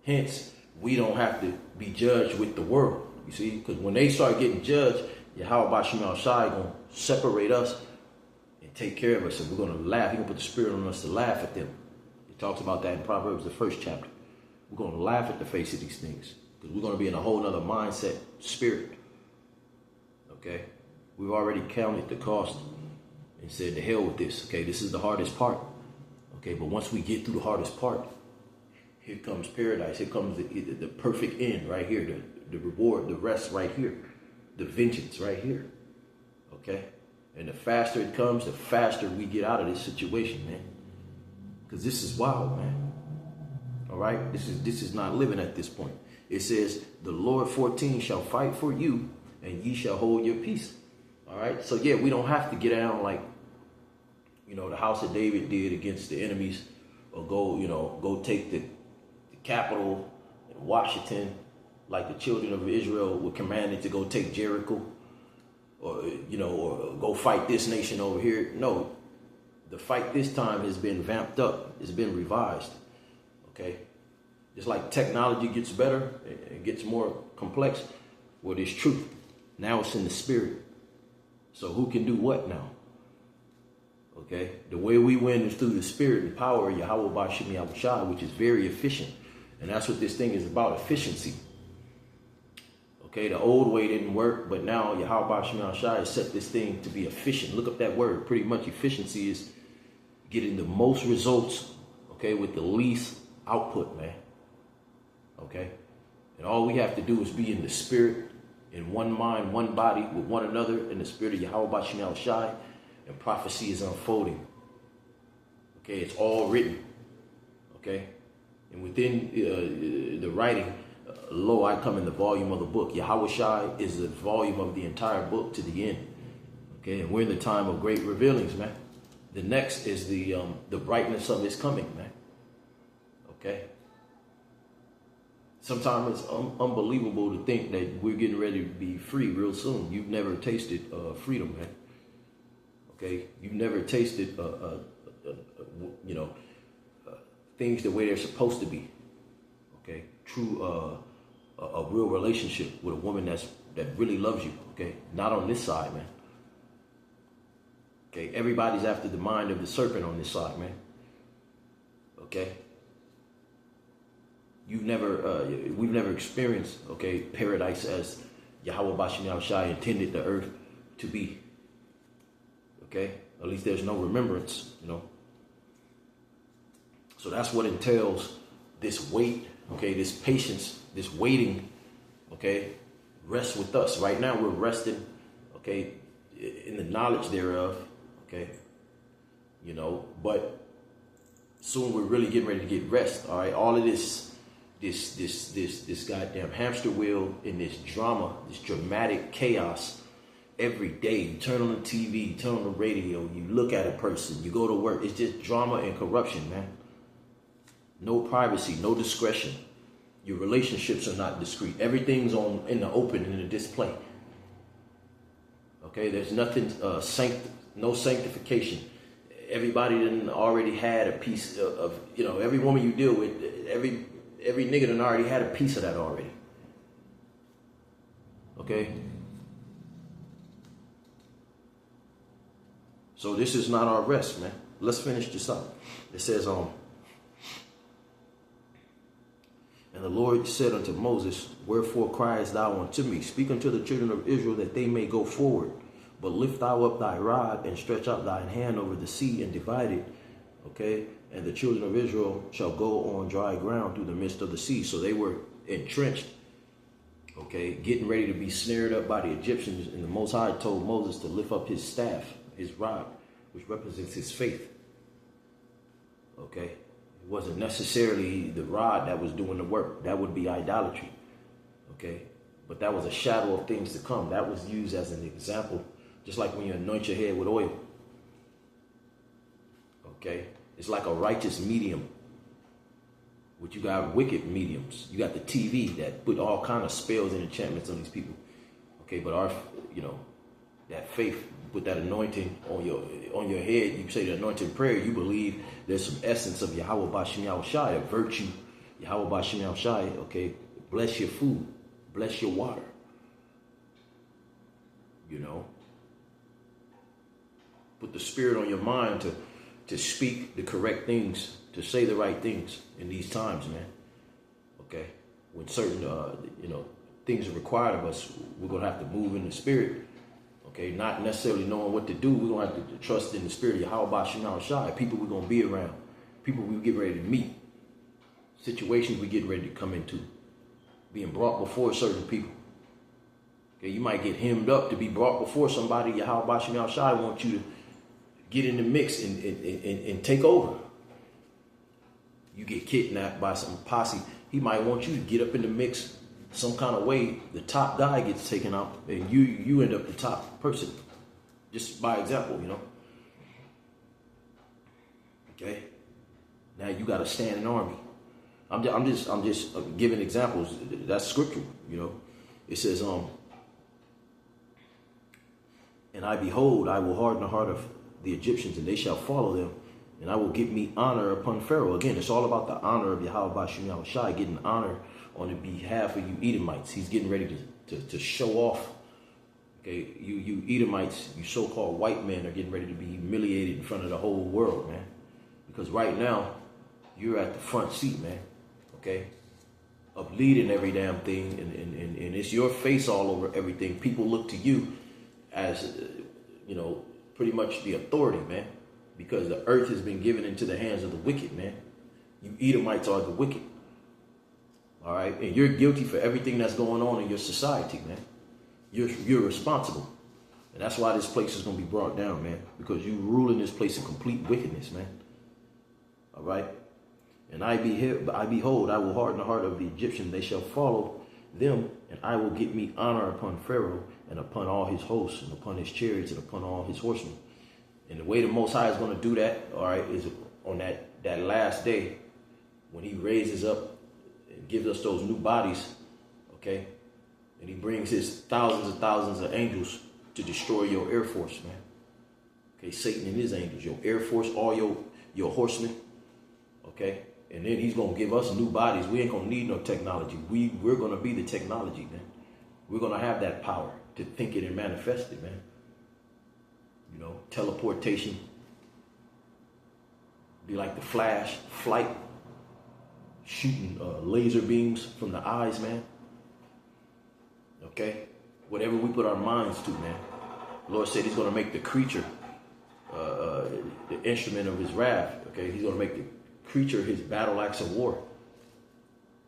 Hence, we don't have to be judged with the world. You see, because when they start getting judged, YAHAWASHI gonna separate us and take care of us, and we're gonna laugh. He's gonna put the spirit on us to laugh at them. He talks about that in Proverbs, the 1st chapter. We're gonna laugh at the face of these things because we're gonna be in a whole nother mindset, spirit. Okay, we've already counted the cost and said, to hell with this. Okay, this is the hardest part. Okay, but once we get through the hardest part, here comes paradise. Here comes the perfect end right here. The reward, the rest right here. The vengeance right here. Okay? And the faster it comes, the faster we get out of this situation, man. Because this is wild, man. All right? This is not living at this point. It says, the Lord 14 shall fight for you, and ye shall hold your peace. All right? So, yeah, we don't have to get down like, you know, the house of David did against the enemies, or go take the capital in Washington, like the children of Israel were commanded to go take Jericho, or go fight this nation over here. No, the fight this time has been vamped up. It's been revised. Okay, just like technology gets better, it gets more complex. Well, there's truth. Now it's in the spirit. So who can do what now? Okay, the way we win is through the spirit and power of YAHAWASHI, which is very efficient. And that's what this thing is about, efficiency. Okay, the old way didn't work, but now YAHAWASHI has set this thing to be efficient. Look up that word. Pretty much efficiency is getting the most results, okay, with the least output, man. Okay? And all we have to do is be in the spirit, in one mind, one body, with one another, in the spirit of YAHAWASHI, and prophecy is unfolding. Okay, it's all written. Okay? And within the writing, lo, I come in the volume of the book. YAHAWASHI is the volume of the entire book to the end. Okay, and we're in the time of great revealings, man. The next is the brightness of his coming, man. Okay. Sometimes it's unbelievable to think that we're getting ready to be free real soon. You've never tasted freedom, man. Okay, you've never tasted things the way they're supposed to be. Okay, true a real relationship with a woman that really loves you. Okay, not on this side, man. Okay, everybody's after the mind of the serpent on this side, man. Okay, we've never experienced, okay, paradise as YAHAWASHI intended the earth to be. Okay, at least there's no remembrance, you know. So that's what entails this wait, okay, this patience, this waiting, okay, rest with us. Right now we're resting, okay, in the knowledge thereof, okay, you know, but soon we're really getting ready to get rest, all right. All of this goddamn hamster wheel in this drama, this dramatic chaos every day. You turn on the TV, you turn on the radio, you look at a person, you go to work. It's just drama and corruption, man. No privacy, no discretion. Your relationships are not discreet. Everything's in the open, in the display. Okay, there's nothing, no sanctification. Everybody done already had a piece of, you know, every woman you deal with, every nigga done already had a piece of that already. Okay? So this is not our rest, man. Let's finish this up. It says, and the Lord said unto Moses, wherefore criest thou unto me? Speak unto the children of Israel that they may go forward. But lift thou up thy rod and stretch out thine hand over the sea and divide it. Okay? And the children of Israel shall go on dry ground through the midst of the sea. So they were entrenched, okay, getting ready to be snared up by the Egyptians. And the Most High told Moses to lift up his staff, his rod, which represents his faith. Okay? It wasn't necessarily the rod that was doing the work. That would be idolatry. Okay? But that was a shadow of things to come. That was used as an example, just like when you anoint your head with oil. Okay? It's like a righteous medium. But you got wicked mediums. You got the TV that put all kind of spells and enchantments on these people. Okay, but our, you know, that faith, put that anointing on your head. You say the anointing prayer, you believe there's some essence of YAHAWASHI, a virtue YAHAWASHI, okay, bless your food, bless your water. You know, put the spirit on your mind to speak the correct things, to say the right things in these times, man. Okay, when certain things are required of us, we're gonna have to move in the spirit. Okay, not necessarily knowing what to do, we're gonna have to trust in the spirit of YAHAWASHI. People we're gonna be around, people we get ready to meet, situations we get ready to come into, being brought before certain people. Okay, you might get hemmed up to be brought before somebody. YAHAWASHI wants you to get in the mix and take over. You get kidnapped by some posse, he might want you to get up in the mix some kind of way. The top guy gets taken out and you end up the top person. Just by example, you know. Okay. Now you got to stand an army. I'm just giving examples. That's scriptural, you know. It says, and I behold, I will harden the heart of the Egyptians, and they shall follow them, and I will give me honor upon Pharaoh. Again, it's all about the honor of YAHAWASHI, getting honor on the behalf of you Edomites. He's getting ready to show off. Okay, you Edomites, you so-called white men are getting ready to be humiliated in front of the whole world, man. Because right now, you're at the front seat, man. Okay, of leading every damn thing, and it's your face all over everything. People look to you as, you know, pretty much the authority, man, because the earth has been given into the hands of the wicked, man. You Edomites are the wicked, all right? And you're guilty for everything that's going on in your society, man. You're responsible. And that's why this place is going to be brought down, man, because you rule in this place in complete wickedness, man. All right? And I behold, I will harden the heart of the Egyptians. They shall follow them, and I will get me honor upon Pharaoh and upon all his hosts and upon his chariots and upon all his horsemen. And the way the Most High is going to do that, all right, is on that last day when he raises up and gives us those new bodies, okay? And he brings his thousands and thousands of angels to destroy your Air Force, man. Okay, Satan and his angels, your Air Force, all your horsemen, okay? And then he's going to give us new bodies. We ain't going to need no technology. We're going to be the technology, man. We're going to have that power to think it and manifest it, man. You know, teleportation. Be like the Flash, flight, shooting laser beams from the eyes, man. Okay? Whatever we put our minds to, man. The Lord said he's going to make the creature the instrument of his wrath. Okay? He's going to make the creature his battle axe of war.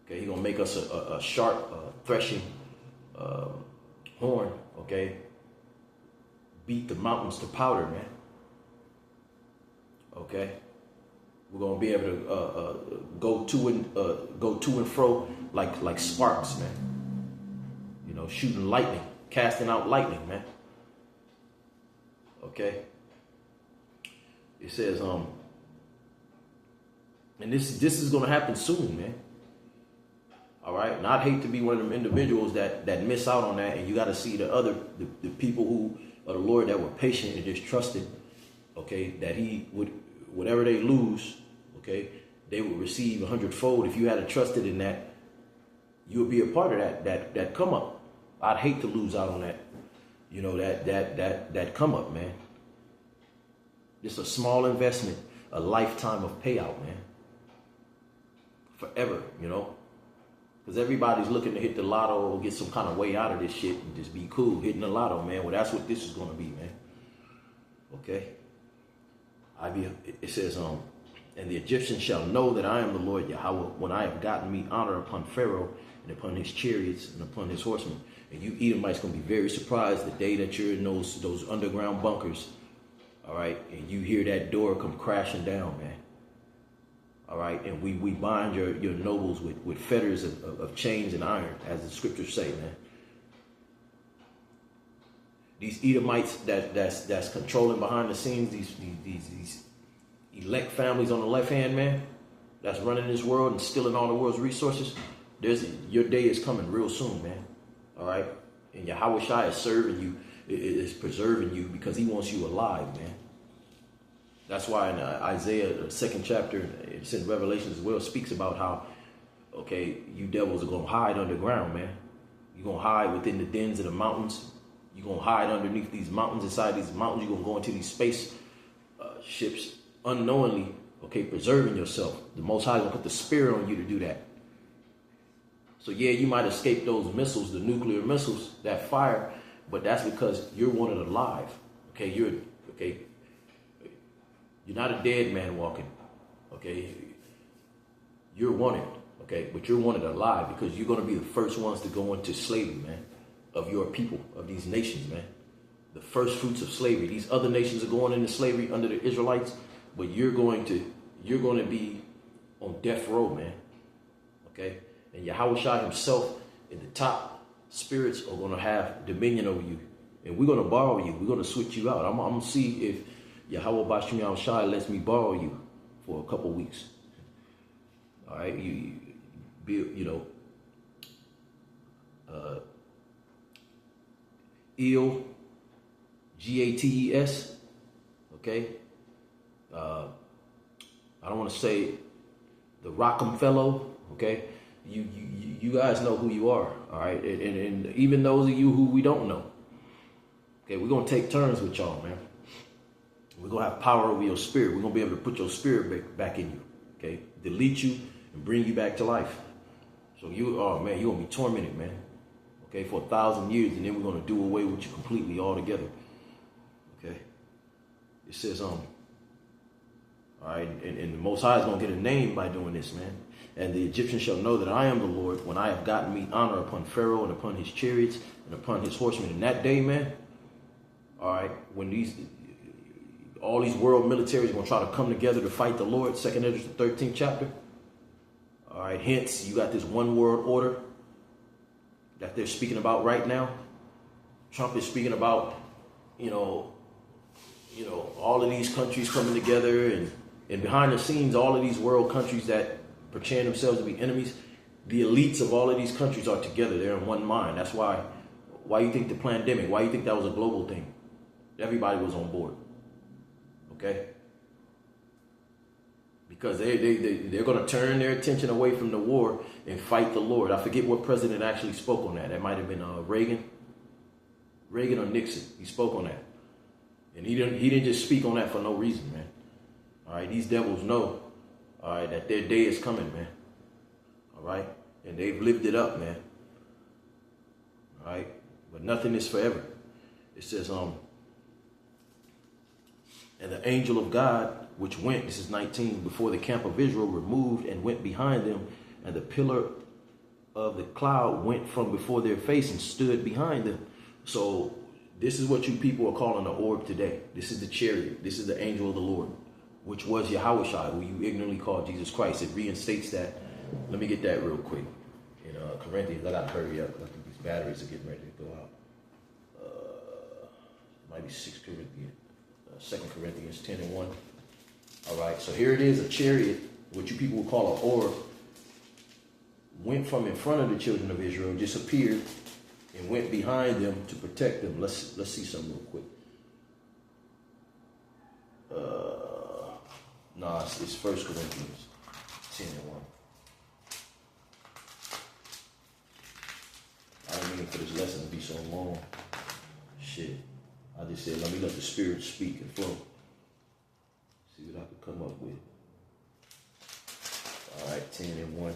Okay? He's going to make us a sharp threshing horn. Okay? Beat the mountains to powder, man. Okay? We're going to be able to go to and fro like sparks, man. You know, shooting lightning, casting out lightning, man. Okay? It says, and this is going to happen soon, man. All right? And I'd hate to be one of them individuals that miss out on that, and you got to see the people who are the Lord that were patient and just trusted, okay, that he would, whatever they lose, okay, they would receive 100-fold. If you had trusted in that, you would be a part of that come up. I'd hate to lose out on that, you know, that come up, man. Just a small investment, a lifetime of payout, man. Forever, you know. Because everybody's looking to hit the lotto or get some kind of way out of this shit and just be cool hitting the lotto, man. Well, that's what this is going to be, man. Okay? It says, and the Egyptians shall know that I am the Lord Yahweh when I have gotten me honor upon Pharaoh and upon his chariots and upon his horsemen. And you Edomites going to be very surprised the day that you're in those underground bunkers, all right, and you hear that door come crashing down, man. All right, and we bind your nobles with fetters of chains and iron, as the scriptures say, man. These Edomites that's controlling behind the scenes, these elect families on the left hand, man, that's running this world and stealing all the world's resources. Your day is coming real soon, man. All right, and YAHAWASHI is serving you, is preserving you because he wants you alive, man. That's why in Isaiah, the 2nd chapter, it's in Revelation as well, speaks about how okay, you devils are going to hide underground, man. You're going to hide within the dens of the mountains. You're going to hide underneath these mountains. Inside these mountains, you're going to go into these space ships unknowingly, okay, preserving yourself. The Most High is going to put the spirit on you to do that. So yeah, you might escape those missiles, the nuclear missiles that fire, but that's because you're wanted alive. Okay, you're not a dead man walking. Okay, you're wanted. Okay, but you're wanted alive because you're going to be the first ones to go into slavery, man, of your people, of these nations, man. The first fruits of slavery. These other nations are going into slavery under the Israelites, but you're going to be on death row, man. Okay. And Yahawashi himself and the top spirits are going to have dominion over you. And we're going to borrow you. We're going to switch you out. I'm going to see if Yahawashi lets me borrow you for a couple weeks. All right. Eel, Gates. Okay. I don't want to say the Rockham Fellow. Okay. You guys know who you are, all right? And even those of you who we don't know, okay, we're going to take turns with y'all, man. We're going to have power over your spirit. We're going to be able to put your spirit back in you, okay? Delete you and bring you back to life. So you're going to be tormented, man, okay, for 1,000 years, and then we're going to do away with you completely altogether, okay? It says, all right, and the Most High is going to get a name by doing this, man. And the Egyptians shall know that I am the Lord when I have gotten me honor upon Pharaoh and upon his chariots and upon his horsemen. In that day, man, all right, when all these world militaries are going to try to come together to fight the Lord, 2 Ezra, the 13th chapter. All right, hence, you got this one world order that they're speaking about right now. Trump is speaking about, all of these countries coming together and behind the scenes, all of these world countries that portraying themselves to be enemies, the elites of all of these countries are together. They're in one mind. That's why you think the pandemic, why you think that was a global thing? Everybody was on board. Okay? Because they're going to turn their attention away from the war and fight the Lord. I forget what president actually spoke on that. That might have been Reagan or Nixon. He spoke on that. And he didn't just speak on that for no reason, man. All right, these devils know, all right, that their day is coming, man. All right, and they've lived it up, man. All right, but nothing is forever. It says, and the angel of God, which went, this is 19, before the camp of Israel, removed and went behind them, and the pillar of the cloud went from before their face and stood behind them. So this is what you people are calling the orb today. This is the chariot. This is the angel of the Lord, which was Yahawashi, who you ignorantly called Jesus Christ. It reinstates that. Let me get that real quick. In Corinthians, I got to hurry up. I think these batteries are getting ready to go out. Might be 6 Corinthians, 2 Corinthians 10 and 1. All right, so here it is, a chariot, what you people would call an orb, went from in front of the children of Israel, disappeared, and went behind them to protect them. Let's see something real quick. It's 1 Corinthians 10 and 1. I didn't mean for this lesson to be so long. Shit. I just said, let me let the Spirit speak and flow. See what I can come up with. All right, 10 and 1.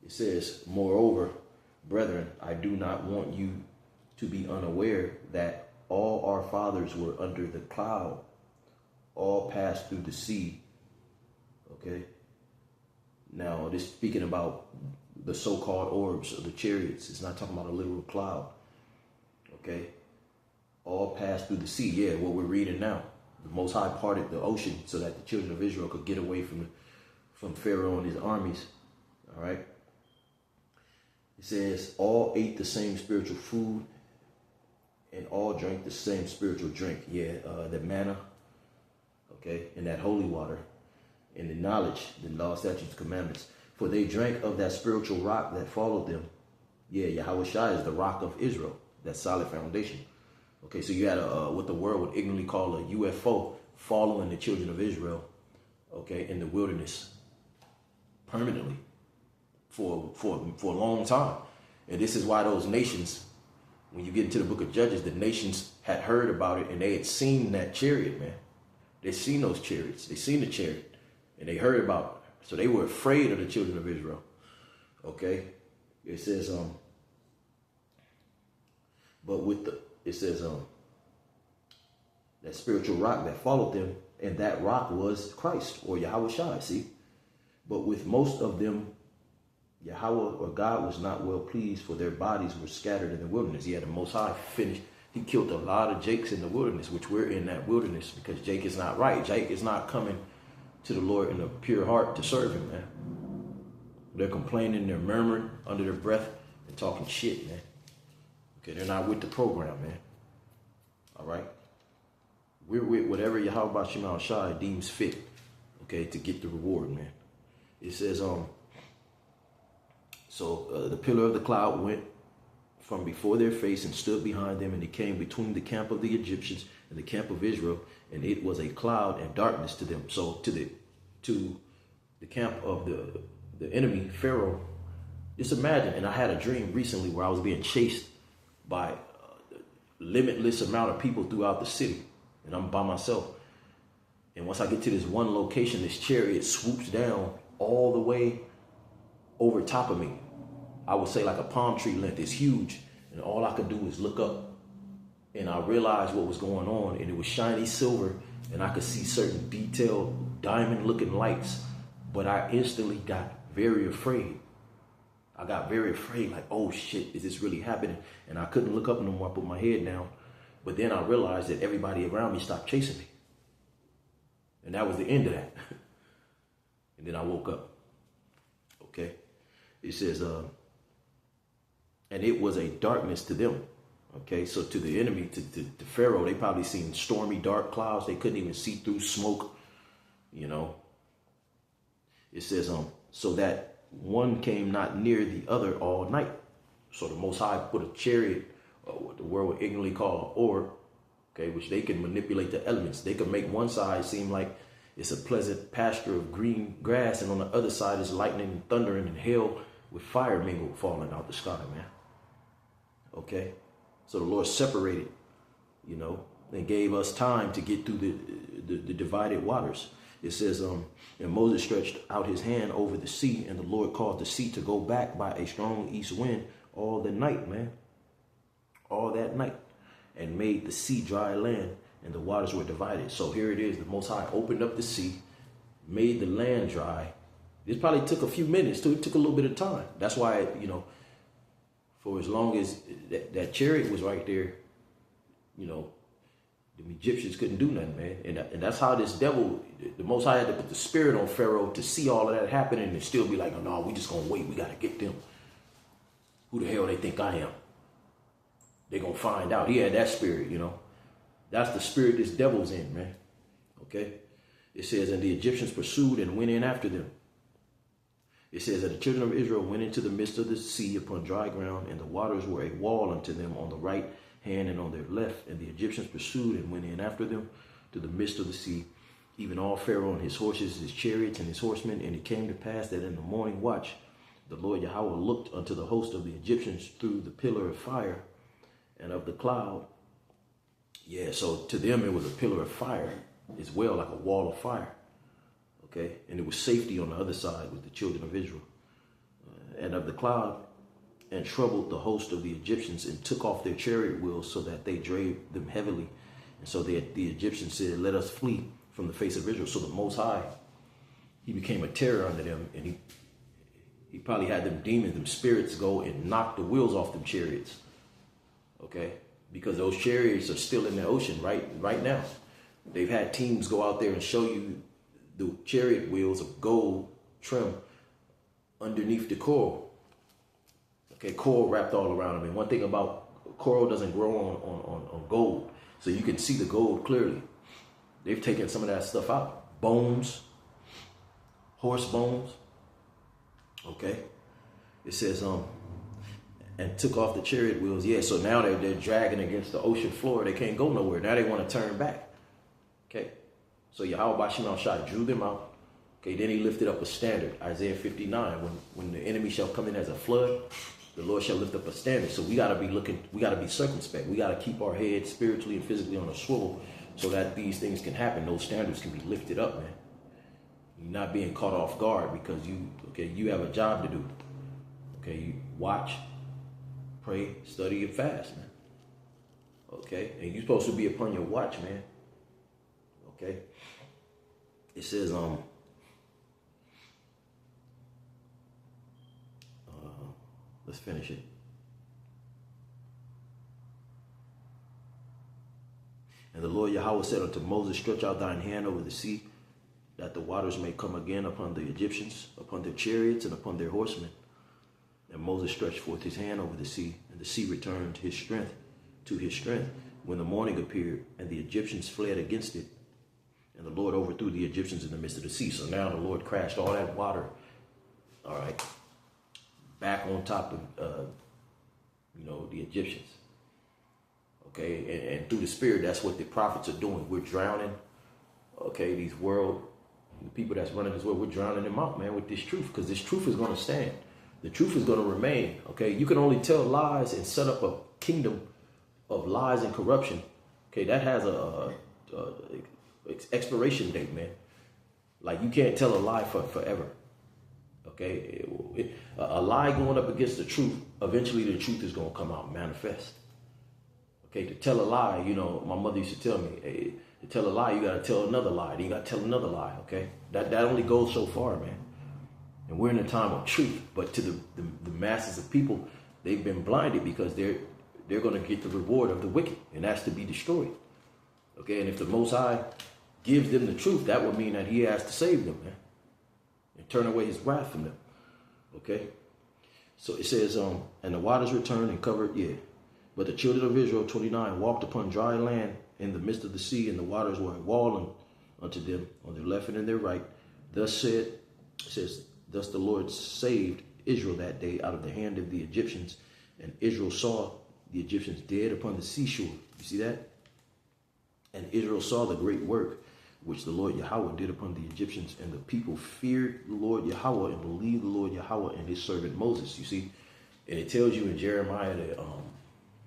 It says, moreover, brethren, I do not want you to be unaware that all our fathers were under the cloud, all passed through the sea. Okay. Now, this speaking about the so-called orbs of the chariots. It's not talking about a literal cloud. Okay. All passed through the sea. Yeah, what we're reading now. The Most High parted the ocean so that the children of Israel could get away from Pharaoh and his armies. All right. It says, all ate the same spiritual food and all drank the same spiritual drink. Yeah, the manna, okay, and that holy water, and the knowledge, the law, statutes, commandments. For they drank of that spiritual rock that followed them. Yeah, Yahawashi is the rock of Israel, that solid foundation. Okay, so you had what the world would ignorantly call a UFO following the children of Israel, okay, in the wilderness permanently. for a long time. And this is why those nations, when you get into the book of Judges, the nations had heard about it and they had seen that chariot, man. They seen those chariots. They seen the chariot and they heard about it. So they were afraid of the children of Israel. Okay. It says, that spiritual rock that followed them, and that rock was Christ, or YAHAWASHI, see? But with most of them, Yahweh or God was not well pleased, for their bodies were scattered in the wilderness. Yeah, the Most High finished. He killed a lot of Jakes in the wilderness, which we're in that wilderness because Jake is not right. Jake is not coming to the Lord in a pure heart to serve him, man. They're complaining, they're murmuring under their breath and talking shit, man. Okay, they're not with the program, man. All right? We're with whatever YAHAWASHI deems fit, okay, to get the reward, man. It says, the pillar of the cloud went from before their face and stood behind them, and it came between the camp of the Egyptians and the camp of Israel, and it was a cloud and darkness to them. So to the camp of the enemy, Pharaoh, just imagine, and I had a dream recently where I was being chased by a limitless amount of people throughout the city, and I'm by myself. And once I get to this one location, this chariot swoops down all the way over top of me. I would say like a palm tree length. It's huge. And all I could do is look up. And I realized what was going on. And it was shiny silver. And I could see certain detailed diamond looking lights. But I instantly got very afraid. I got very afraid. Like, oh shit, is this really happening? And I couldn't look up no more. I put my head down. But then I realized that everybody around me stopped chasing me. And that was the end of that. And then I woke up. Okay. It says, and it was a darkness to them. Okay. So to the enemy, to Pharaoh, they probably seen stormy, dark clouds. They couldn't even see through smoke. You know, it says, so that one came not near the other all night. So the Most High put a chariot, what the world would ignorantly call an orb, okay, which they can manipulate the elements. They can make one side seem like it's a pleasant pasture of green grass, and on the other side is lightning and thundering and hail with fire mingled falling out the sky, man. Okay? So the Lord separated, you know, and gave us time to get through the divided waters. It says, and Moses stretched out his hand over the sea, and the Lord caused the sea to go back by a strong east wind all the night, man. All that night. And made the sea dry land, and the waters were divided. So here it is. The Most High opened up the sea, made the land dry. This probably took a few minutes. It took a little bit of time. That's why, you know, for as long as that chariot was right there, you know, the Egyptians couldn't do nothing, man. And that's how this devil, the Most High had to put the spirit on Pharaoh to see all of that happening and still be like, oh, no, we just going to wait. We got to get them. Who the hell they think I am? They're going to find out. He had that spirit, you know. That's the spirit this devil's in, man. Okay? It says, and the Egyptians pursued and went in after them. It says that the children of Israel went into the midst of the sea upon dry ground, and the waters were a wall unto them on the right hand and on their left. And the Egyptians pursued and went in after them to the midst of the sea, even all Pharaoh and his horses, his chariots, and his horsemen. And it came to pass that in the morning watch, the Lord Yahweh looked unto the host of the Egyptians through the pillar of fire and of the cloud. Yeah, so to them it was a pillar of fire as well, like a wall of fire. Okay, and it was safety on the other side with the children of Israel. And of the cloud, and troubled the host of the Egyptians, and took off their chariot wheels, so that they drave them heavily. And so the Egyptians said, let us flee from the face of Israel. So the Most High, he became a terror unto them, and he probably had them demons, them spirits go and knock the wheels off them chariots. Okay, because those chariots are still in the ocean right now. They've had teams go out there and show you the chariot wheels of gold trim underneath the coral. Okay, coral wrapped all around them. And one thing about coral doesn't grow on gold, so you can see the gold clearly. They've taken some of that stuff out. Bones, horse bones. Okay, it says and took off the chariot wheels. Yeah, so now they're dragging against the ocean floor. They can't go nowhere. Now they want to turn back. Okay, so YAHAWASHI drew them out. Okay, then he lifted up a standard, Isaiah 59, when the enemy shall come in as a flood, the Lord shall lift up a standard. So we got to be looking, we got to be circumspect. We got to keep our heads spiritually and physically on a swivel so that these things can happen. Those standards can be lifted up, man. You're not being caught off guard because you have a job to do. Okay, you watch, pray, study, and fast, man. Okay, and you're supposed to be upon your watch, man. Okay, it says, let's finish it. And the Lord Yahweh said unto Moses, stretch out thine hand over the sea, that the waters may come again upon the Egyptians, upon their chariots, and upon their horsemen. And Moses stretched forth his hand over the sea, and the sea returned his strength to his strength when the morning appeared, and the Egyptians fled against it. And the Lord overthrew the Egyptians in the midst of the sea. So now the Lord crashed all that water, all right, back on top of, the Egyptians. Okay, and through the Spirit, that's what the prophets are doing. We're drowning, okay, the people that's running this world, we're drowning them out, man, with this truth, because this truth is going to stand. The truth is going to remain, okay? You can only tell lies and set up a kingdom of lies and corruption, okay? That has a expiration date, man. Like, you can't tell a lie forever, okay? A lie going up against the truth, eventually the truth is going to come out and manifest. Okay, to tell a lie, my mother used to tell me, hey, to tell a lie, you got to tell another lie. Then you got to tell another lie, okay? That only goes so far, man. And we're in a time of truth. But to the masses of people, they've been blinded because they're going to get the reward of the wicked. And that's to be destroyed. Okay, and if the Most High gives them the truth, that would mean that he has to save them, man. And turn away his wrath from them. Okay? So it says, and the waters returned and covered, But the children of Israel, 29, walked upon dry land in the midst of the sea, and the waters were a wall unto them on their left and on their right. Thus thus the Lord saved Israel that day out of the hand of the Egyptians, and Israel saw the Egyptians dead upon the seashore. You see that? And Israel saw the great work which the Lord Yahweh did upon the Egyptians, and the people feared the Lord Yahweh and believed the Lord Yahweh and his servant Moses. You see, and it tells you in Jeremiah that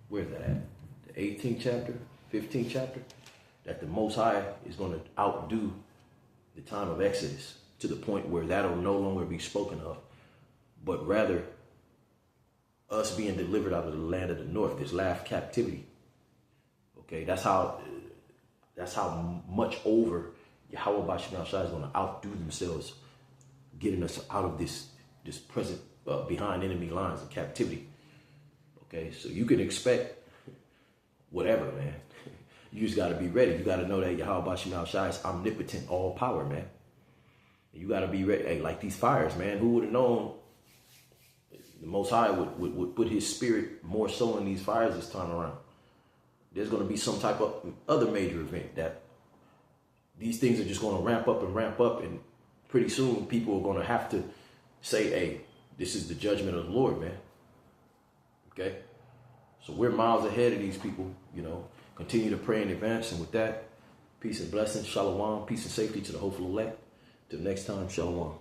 where's that at? The 18th chapter, 15th chapter, that the Most High is going to outdo the time of Exodus to the point where that'll no longer be spoken of, but rather us being delivered out of the land of the north, this last captivity. Okay, that's how much over Yahweh BAHASHAM is going to outdo themselves, getting us out of this present behind enemy lines of captivity. Okay, so you can expect whatever, man. You just got to be ready. You got to know that Yahweh BAHASHAM is omnipotent, all power, man. You got to be ready. Hey, like these fires, man. Who would have known the Most High would put his spirit more so in these fires this time around? There's going to be some type of other major event that these things are just going to ramp up, and pretty soon people are going to have to say, hey, this is the judgment of the Lord, man. Okay? So we're miles ahead of these people, Continue to pray in advance, and with that, peace and blessings, shalom, peace and safety to the hopeful elect. Till next time, shalom.